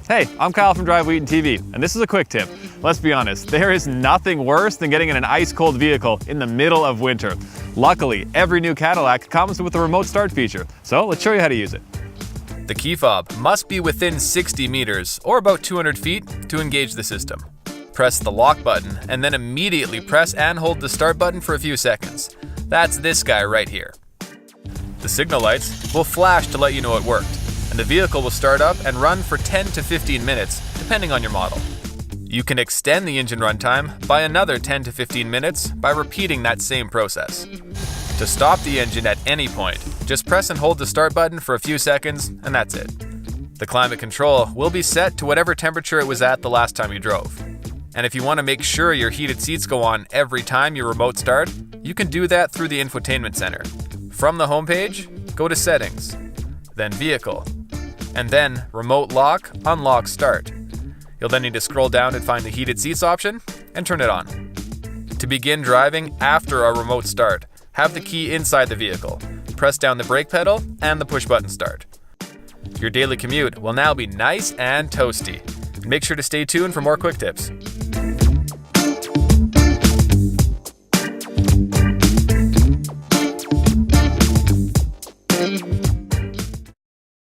Hey, I'm Kyle from Drive Wheaton TV, and this is a quick tip. Let's be honest, there is nothing worse than getting in an ice-cold vehicle in the middle of winter. Luckily, every new Cadillac comes with a remote start feature, so let's show you how to use it. The key fob must be within 60 meters, or about 200 feet, to engage the system. Press the lock button, and then immediately press and hold the start button for a few seconds. That's this guy right here. The signal lights will flash to let you know it worked, and the vehicle will start up and run for 10 to 15 minutes, depending on your model. You can extend the engine runtime by another 10 to 15 minutes by repeating that same process. To stop the engine at any point, just press and hold the start button for a few seconds, and that's it. The climate control will be set to whatever temperature it was at the last time you drove. And if you want to make sure your heated seats go on every time you remote start, you can do that through the infotainment center. From the homepage, go to Settings, then Vehicle, and then Remote Lock, Unlock Start. You'll then need to scroll down and find the heated seats option and turn it on. To begin driving after a remote start, have the key inside the vehicle. Press down the brake pedal and the push button start. Your daily commute will now be nice and toasty. Make sure to stay tuned for more quick tips.